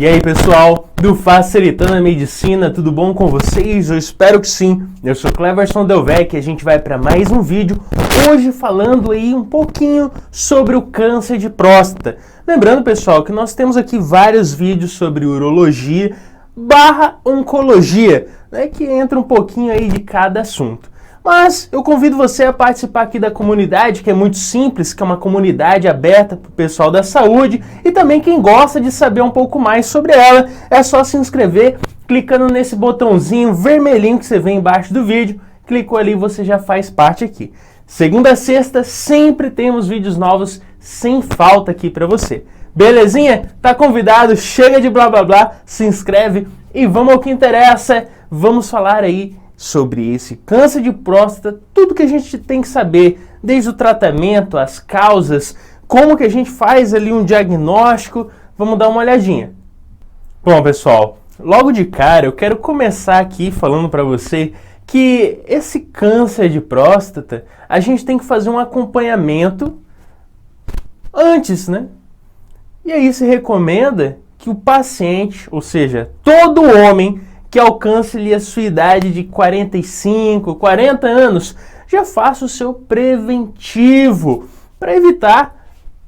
E aí pessoal, do Facilitando a Medicina, tudo bom com vocês? Eu espero que sim. Eu sou Cleverson Delvecq e a gente vai para mais um vídeo, hoje falando aí um pouquinho sobre o câncer de próstata. Lembrando pessoal que nós temos aqui vários vídeos sobre urologia / oncologia, né, que entra um pouquinho aí de cada assunto. Mas eu convido você a participar aqui da comunidade, que é muito simples, que é uma comunidade aberta para o pessoal da saúde e também quem gosta de saber um pouco mais sobre ela. É só se inscrever clicando nesse botãozinho vermelhinho que você vê embaixo do vídeo. Clicou ali e você já faz parte aqui. Segunda a sexta sempre temos vídeos novos sem falta aqui para você. Belezinha? Tá convidado, chega de blá blá blá, se inscreve e vamos ao que interessa. Vamos falar aí sobre esse câncer de próstata, tudo que a gente tem que saber, desde o tratamento, as causas, como que a gente faz ali um diagnóstico, vamos dar uma olhadinha. Bom pessoal, logo de cara eu quero começar aqui falando para você que esse câncer de próstata, a gente tem que fazer um acompanhamento antes, né? E aí se recomenda que o paciente, ou seja, todo homem que alcance ali a sua idade de 45, 40 anos, já faça o seu preventivo para evitar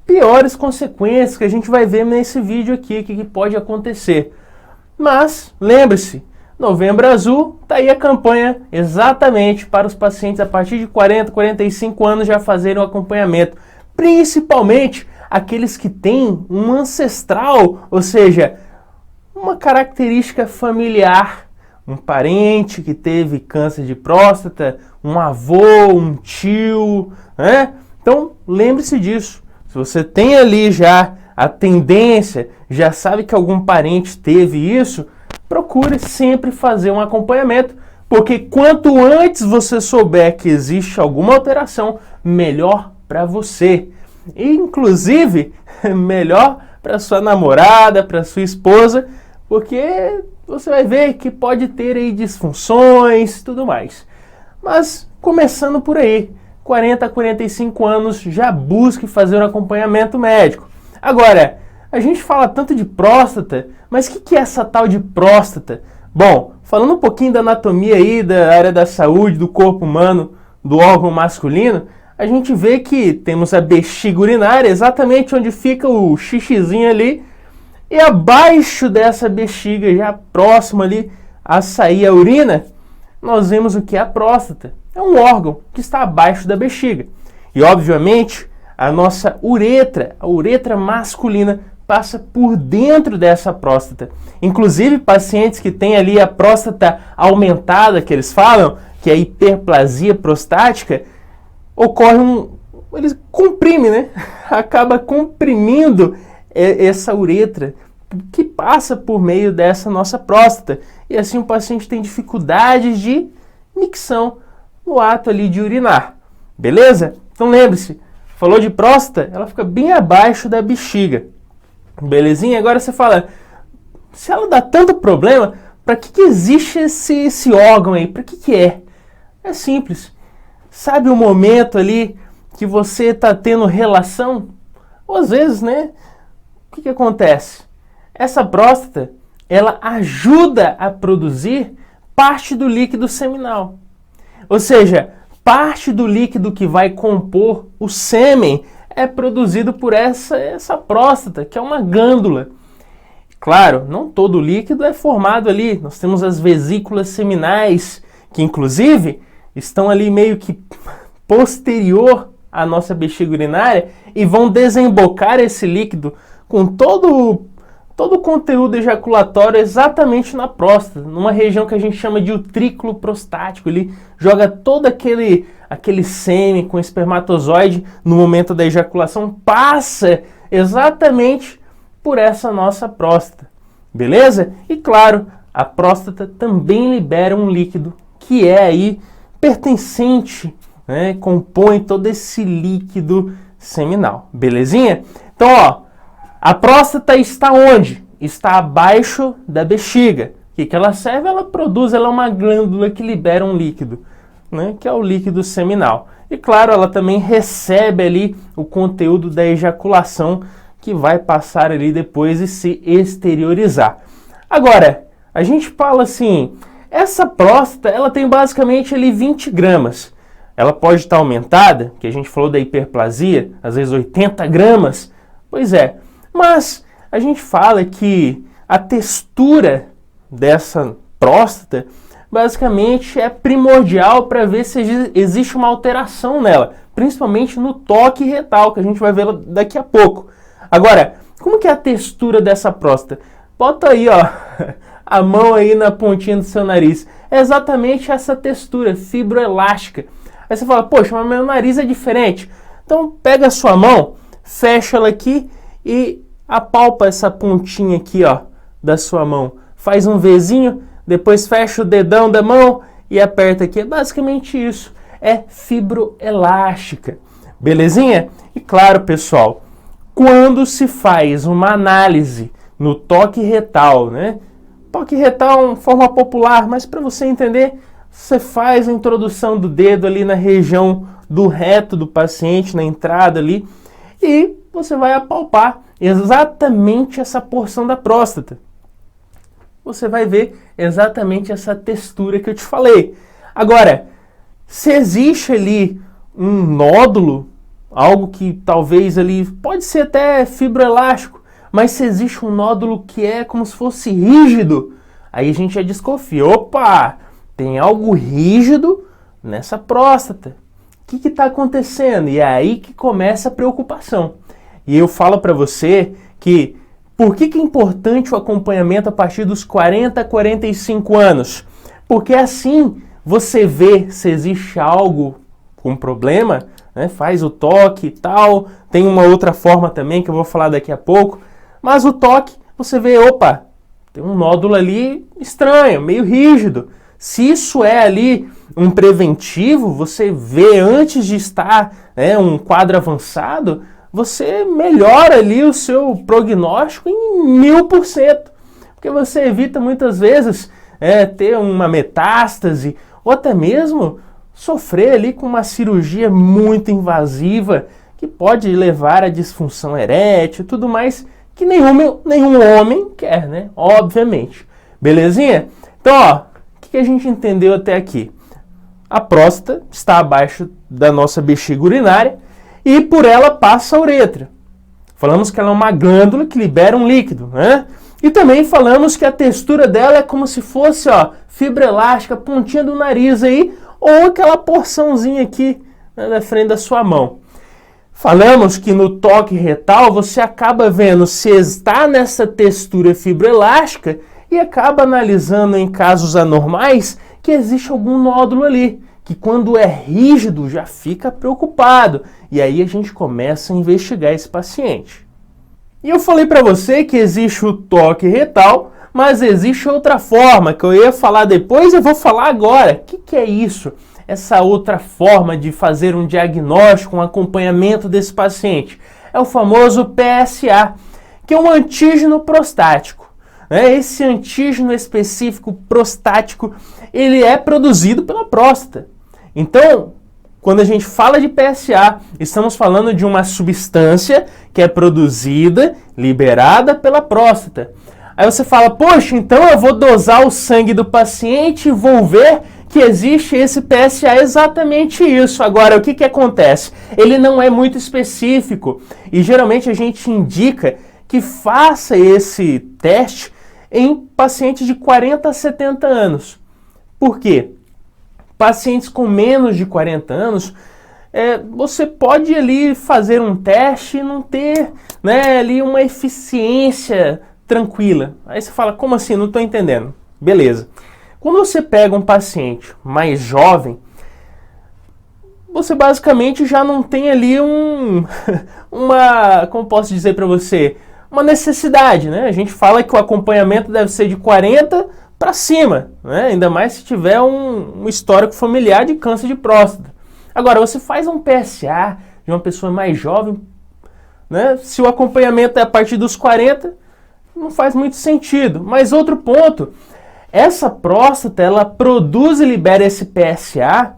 piores consequências que a gente vai ver nesse vídeo aqui, que pode acontecer. Mas, lembre-se, Novembro Azul, tá aí a campanha exatamente para os pacientes a partir de 40, 45 anos já fazerem o acompanhamento, principalmente aqueles que têm um ancestral, ou seja, uma característica familiar, um parente que teve câncer de próstata, um avô, um tio, né? Então, lembre-se disso. Se você tem ali já a tendência, já sabe que algum parente teve isso, procure sempre fazer um acompanhamento, porque quanto antes você souber que existe alguma alteração, melhor para você. E, inclusive, melhor para sua namorada, para sua esposa, porque você vai ver que pode ter aí disfunções e tudo mais. Mas começando por aí, 40 a 45 anos, já busque fazer um acompanhamento médico. Agora, a gente fala tanto de próstata, mas o que é essa tal de próstata? Bom, falando um pouquinho da anatomia aí, da área da saúde, do corpo humano, do órgão masculino, a gente vê que temos a bexiga urinária, exatamente onde fica o xixizinho ali, e abaixo dessa bexiga, já próximo ali a sair a urina, nós vemos o que é a próstata. É um órgão que está abaixo da bexiga. E, obviamente, a nossa uretra, a uretra masculina, passa por dentro dessa próstata. Inclusive, pacientes que têm ali a próstata aumentada, que eles falam, que é a hiperplasia prostática, eles comprimem, né? Acaba comprimindo essa uretra que passa por meio dessa nossa próstata. E assim o paciente tem dificuldades de micção no ato ali de urinar. Beleza? Então lembre-se, falou de próstata, ela fica bem abaixo da bexiga. Belezinha? Agora você fala, se ela dá tanto problema, para que existe esse órgão aí? Para que é? É simples. Sabe o momento ali que você está tendo relação? Ou às vezes, né? O que acontece? Essa próstata, ela ajuda a produzir parte do líquido seminal. Ou seja, parte do líquido que vai compor o sêmen é produzido por essa próstata, que é uma glândula. Claro, não todo o líquido é formado ali. Nós temos as vesículas seminais, que inclusive estão ali meio que posterior à nossa bexiga urinária e vão desembocar esse líquido com todo o conteúdo ejaculatório exatamente na próstata, numa região que a gente chama de utrículo prostático. Ele joga todo aquele sêmen com espermatozoide no momento da ejaculação, passa exatamente por essa nossa próstata, beleza? E claro, a próstata também libera um líquido que é aí pertencente, né, compõe todo esse líquido seminal, belezinha? Então, ó, a próstata está onde? Está abaixo da bexiga. O que ela serve? Ela produz, ela é uma glândula que libera um líquido, né, que é o líquido seminal. E claro, ela também recebe ali o conteúdo da ejaculação que vai passar ali depois e se exteriorizar. Agora, a gente fala assim, essa próstata, ela tem basicamente ali 20 gramas. Ela pode estar aumentada, que a gente falou da hiperplasia, às vezes 80 gramas. Pois é, mas a gente fala que a textura dessa próstata basicamente é primordial para ver se existe uma alteração nela, principalmente no toque retal, que a gente vai ver daqui a pouco. Agora, como que é a textura dessa próstata? Bota aí, ó, a mão aí na pontinha do seu nariz. É exatamente essa textura, fibroelástica. Aí você fala, poxa, mas meu nariz é diferente. Então pega a sua mão, fecha ela aqui e apalpa essa pontinha aqui, ó, da sua mão. Faz um Vzinho, depois fecha o dedão da mão e aperta aqui. É basicamente isso. É fibroelástica. Belezinha? E claro, pessoal, quando se faz uma análise no toque retal, né? Toque retal é uma forma popular, mas para você entender, você faz a introdução do dedo ali na região do reto do paciente, na entrada ali, e você vai apalpar exatamente essa porção da próstata. Você vai ver exatamente essa textura que eu te falei. Agora, se existe ali um nódulo, algo que talvez ali, pode ser até fibroelástico, mas se existe um nódulo que é como se fosse rígido, aí a gente já desconfia. Opa, tem algo rígido nessa próstata. O que está acontecendo? E é aí que começa a preocupação. E eu falo para você que por que é importante o acompanhamento a partir dos 40 a 45 anos? Porque assim você vê se existe algo com problema, né? Faz o toque e tal. Tem uma outra forma também que eu vou falar daqui a pouco. Mas o toque, você vê, opa, tem um nódulo ali estranho, meio rígido. Se isso é ali um preventivo, você vê antes de estar, né, um quadro avançado, você melhora ali o seu prognóstico em 1000%. Porque você evita muitas vezes ter uma metástase ou até mesmo sofrer ali com uma cirurgia muito invasiva que pode levar à disfunção erétil e tudo mais que nenhum homem quer, né? Obviamente. Belezinha? Então, ó, o que a gente entendeu até aqui? A próstata está abaixo da nossa bexiga urinária e por ela passa a uretra. Falamos que ela é uma glândula que libera um líquido, né? E também falamos que a textura dela é como se fosse, ó, fibra elástica, pontinha do nariz aí, ou aquela porçãozinha aqui, né, na frente da sua mão. Falamos que no toque retal você acaba vendo se está nessa textura fibroelástica e acaba analisando em casos anormais que existe algum nódulo ali, que quando é rígido já fica preocupado. E aí a gente começa a investigar esse paciente. E eu falei para você que existe o toque retal, mas existe outra forma que eu ia falar depois e eu vou falar agora. O que é isso? Essa outra forma de fazer um diagnóstico, um acompanhamento desse paciente. É o famoso PSA, que é um antígeno prostático. Esse antígeno específico prostático, ele é produzido pela próstata. Então, quando a gente fala de PSA, estamos falando de uma substância que é produzida, liberada pela próstata. Aí você fala, poxa, então eu vou dosar o sangue do paciente e vou ver que existe esse PSA. Exatamente isso. Agora, o que acontece? Ele não é muito específico e geralmente a gente indica que faça esse teste em pacientes de 40 a 70 anos. Por quê? Pacientes com menos de 40 anos, você pode ali fazer um teste e não ter, né, ali uma eficiência tranquila. Aí você fala, como assim? Não estou entendendo. Beleza. Quando você pega um paciente mais jovem, você basicamente já não tem ali como posso dizer para você, uma necessidade, né? A gente fala que o acompanhamento deve ser de 40 para cima, né? Ainda mais se tiver um histórico familiar de câncer de próstata. Agora, você faz um PSA de uma pessoa mais jovem, né? Se o acompanhamento é a partir dos 40, não faz muito sentido. Mas outro ponto, essa próstata, ela produz e libera esse PSA,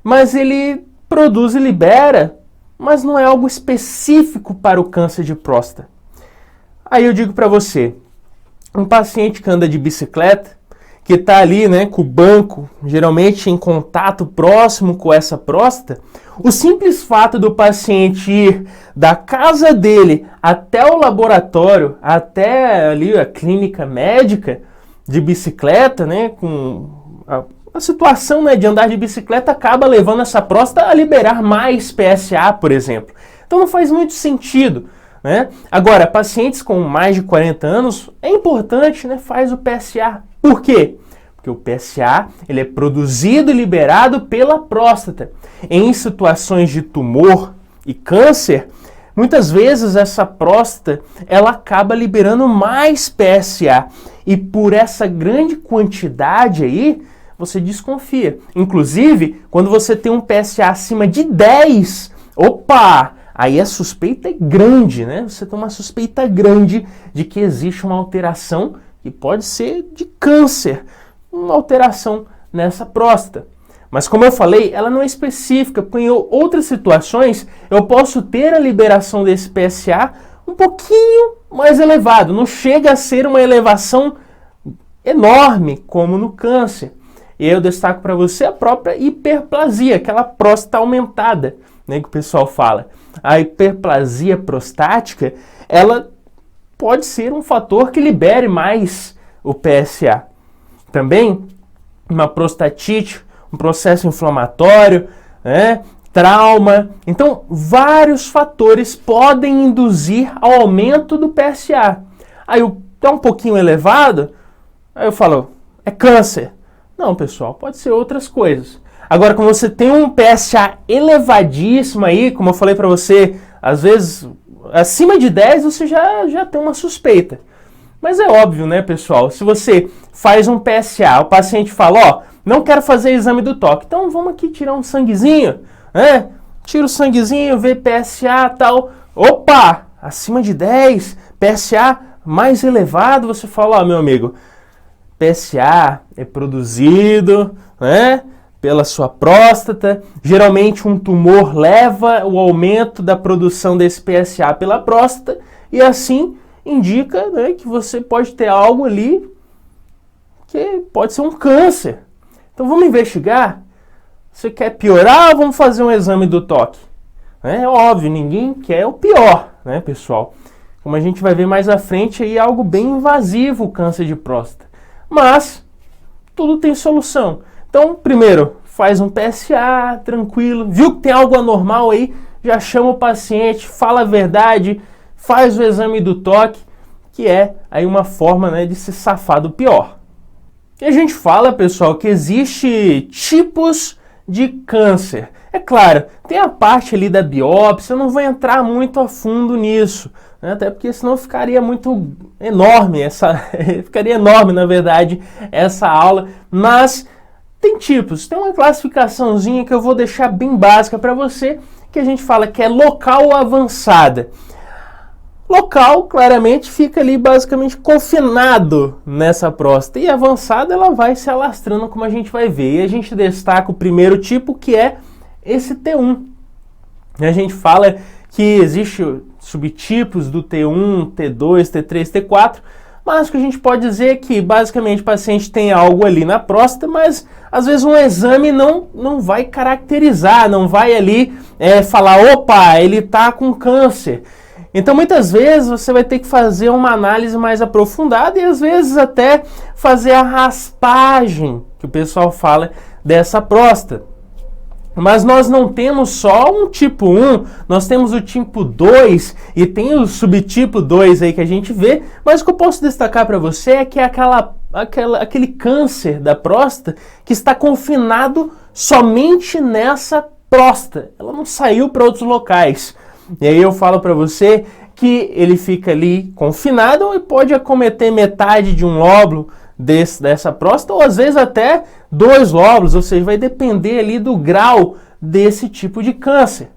mas ele produz e libera mas não é algo específico para o câncer de próstata. Aí eu digo para você, um paciente que anda de bicicleta, que está ali, né, com o banco, geralmente em contato próximo com essa próstata, o simples fato do paciente ir da casa dele até o laboratório, até ali a clínica médica de bicicleta, né, com a situação, né, de andar de bicicleta acaba levando essa próstata a liberar mais PSA, por exemplo. Então não faz muito sentido, né? Agora, pacientes com mais de 40 anos, é importante, né, faz o PSA. Por quê? Porque o PSA ele é produzido e liberado pela próstata. Em situações de tumor e câncer, muitas vezes essa próstata ela acaba liberando mais PSA. E por essa grande quantidade aí, você desconfia. Inclusive, quando você tem um PSA acima de 10, opa! Aí a suspeita é grande, né? Você tem uma suspeita grande de que existe uma alteração que pode ser de câncer, uma alteração nessa próstata. Mas como eu falei, ela não é específica, porque em outras situações eu posso ter a liberação desse PSA um pouquinho mais elevado. Não chega a ser uma elevação enorme como no câncer. E aí eu destaco para você a própria hiperplasia, aquela próstata aumentada, né, que o pessoal fala. A hiperplasia prostática, ela pode ser um fator que libere mais o PSA. Também uma prostatite, um processo inflamatório, né, trauma. Então, vários fatores podem induzir ao aumento do PSA. Aí está um pouquinho elevado, aí eu falo, é câncer. Não, pessoal, pode ser outras coisas. Agora, quando você tem um PSA elevadíssimo aí, como eu falei para você, às vezes acima de 10 você já tem uma suspeita. Mas é óbvio, né, pessoal? Se você faz um PSA, o paciente fala, ó, não quero fazer exame do toque, então vamos aqui tirar um sanguezinho, né? Tira o sanguezinho, vê PSA e tal. Opa, acima de 10, PSA mais elevado, você fala, ó, meu amigo, PSA é produzido, né, pela sua próstata. Geralmente um tumor leva o aumento da produção desse PSA pela próstata e assim indica, né, que você pode ter algo ali que pode ser um câncer. Então vamos investigar. Você quer piorar ou vamos fazer um exame do toque? É óbvio, ninguém quer o pior, né, pessoal? Como a gente vai ver mais à frente, aí é algo bem invasivo o câncer de próstata. Mas tudo tem solução. Então, primeiro, faz um PSA, tranquilo. Viu que tem algo anormal aí? Já chama o paciente, fala a verdade, faz o exame do toque, que é aí uma forma, né, de se safar do pior. E a gente fala, pessoal, que existe tipos de câncer. É claro, tem a parte ali da biópsia, eu não vou entrar muito a fundo nisso, né? Até porque senão ficaria muito enorme, ficaria enorme, na verdade, essa aula, mas tem tipos, tem uma classificaçãozinha que eu vou deixar bem básica para você, que a gente fala que é local ou avançada. Local, claramente, fica ali basicamente confinado nessa próstata. E avançada, ela vai se alastrando, como a gente vai ver. E a gente destaca o primeiro tipo, que é esse T1. E a gente fala que existem subtipos do T1, T2, T3, T4. Mas o que a gente pode dizer é que, basicamente, o paciente tem algo ali na próstata, mas, às vezes, um exame não vai caracterizar, não vai ali falar, opa, ele está com câncer. Então, muitas vezes, você vai ter que fazer uma análise mais aprofundada e, às vezes, até fazer a raspagem, que o pessoal fala, dessa próstata. Mas nós não temos só um tipo 1, nós temos o tipo 2 e tem o subtipo 2 aí que a gente vê, mas o que eu posso destacar para você é que é aquele câncer da próstata que está confinado somente nessa próstata. Ela não saiu para outros locais. E aí eu falo para você que ele fica ali confinado e pode acometer metade de um lóbulo dessa próstata, ou às vezes até 2 lóbulos, ou seja, vai depender ali do grau desse tipo de câncer.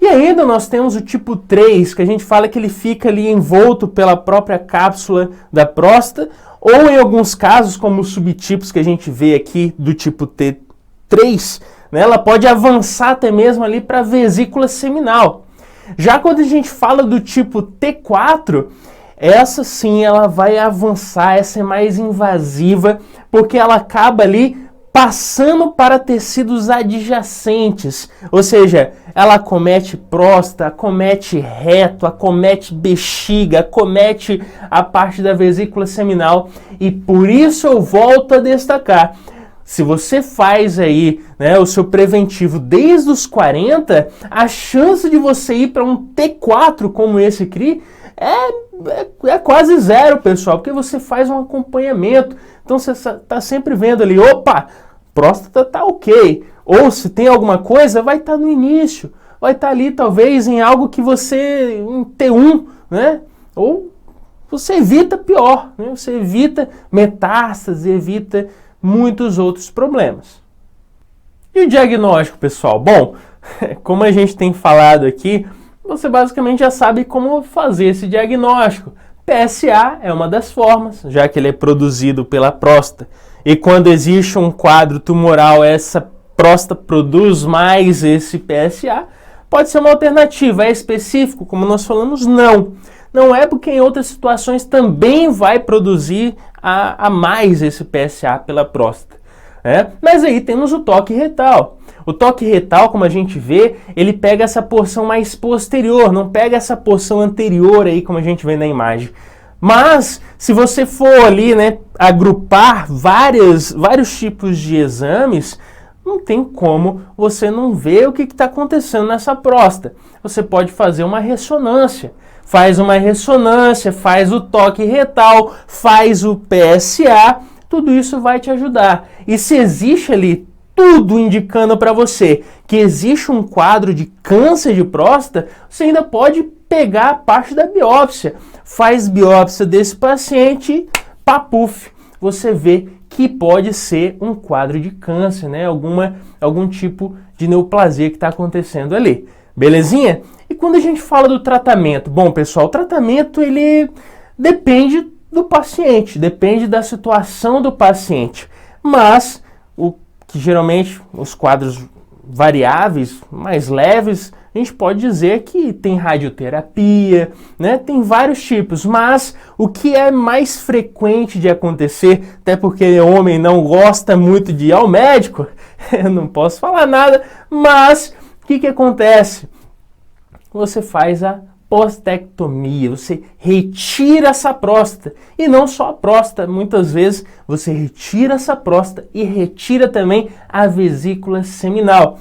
E ainda nós temos o tipo 3, que a gente fala que ele fica ali envolto pela própria cápsula da próstata, ou em alguns casos, como os subtipos que a gente vê aqui do tipo T3, né? Ela pode avançar até mesmo ali para a vesícula seminal. Já quando a gente fala do tipo T4, essa sim ela vai avançar, essa é mais invasiva, porque ela acaba ali passando para tecidos adjacentes, ou seja, ela acomete próstata, acomete reto, acomete bexiga, acomete a parte da vesícula seminal, e por isso eu volto a destacar, se você faz aí, né, o seu preventivo desde os 40, a chance de você ir para um T4 como esse aqui é quase zero, pessoal, porque você faz um acompanhamento. Então você está sempre vendo ali, opa, próstata tá ok. Ou se tem alguma coisa, vai estar no início. Vai estar ali talvez em algo que você, em T1, né? Ou você evita pior, né? Você evita metástase, evita muitos outros problemas. E o diagnóstico, pessoal? Bom, como a gente tem falado aqui, você basicamente já sabe como fazer esse diagnóstico. PSA é uma das formas, já que ele é produzido pela próstata. E quando existe um quadro tumoral, essa próstata produz mais esse PSA. Pode ser uma alternativa. É específico, como nós falamos? Não. Não é, porque em outras situações também vai produzir a mais esse PSA pela próstata. Mas aí temos o toque retal. O toque retal, como a gente vê, ele pega essa porção mais posterior, não pega essa porção anterior aí, como a gente vê na imagem. Mas, se você for ali, né, agrupar vários tipos de exames, não tem como você não ver o que está acontecendo nessa próstata. Você pode fazer uma ressonância. Faz uma ressonância, faz o toque retal, faz o PSA, tudo isso vai te ajudar. E se existe ali tudo indicando para você que existe um quadro de câncer de próstata, você ainda pode pegar a parte da biópsia. Faz biópsia desse paciente, papuf, você vê que pode ser um quadro de câncer, né? Algum tipo de neoplasia que está acontecendo ali. Belezinha? E quando a gente fala do tratamento? Bom, pessoal, o tratamento ele depende do paciente, depende da situação do paciente. Mas o que geralmente os quadros variáveis, mais leves, a gente pode dizer que tem radioterapia, né? Tem vários tipos, mas o que é mais frequente de acontecer, até porque homem não gosta muito de ir ao médico, eu não posso falar nada, mas o que acontece? Você faz a postectomia, você retira essa próstata, e não só a próstata, muitas vezes você retira essa próstata e retira também a vesícula seminal.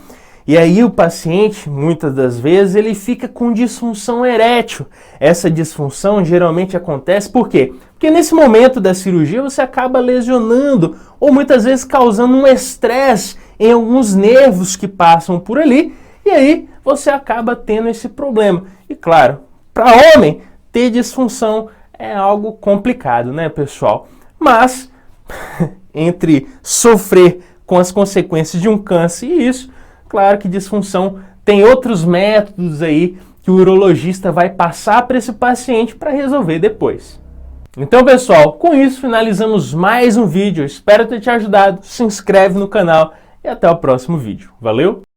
E aí o paciente, muitas das vezes, ele fica com disfunção erétil. Essa disfunção geralmente acontece por quê? Porque nesse momento da cirurgia você acaba lesionando ou muitas vezes causando um estresse em alguns nervos que passam por ali, e aí você acaba tendo esse problema. E claro, para homem, ter disfunção é algo complicado, né, pessoal? Mas, entre sofrer com as consequências de um câncer e isso, claro que disfunção tem outros métodos aí que o urologista vai passar para esse paciente para resolver depois. Então, pessoal, com isso finalizamos mais um vídeo. Eu espero ter te ajudado. Se inscreve no canal e até o próximo vídeo. Valeu!